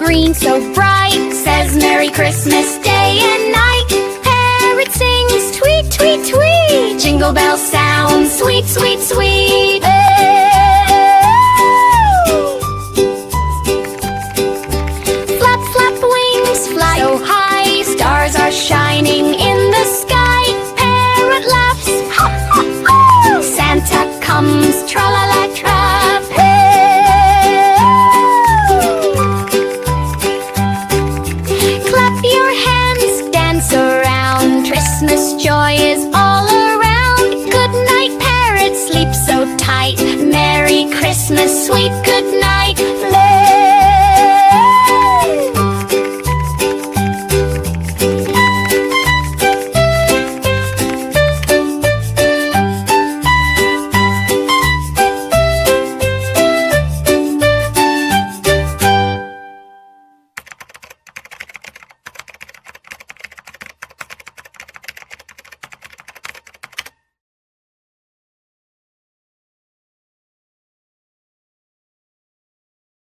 green, so bright, says Merry Christmas day and night. Parrot sings tweet, tweet, tweet. Jingle bells sound sweet, sweet, sweet.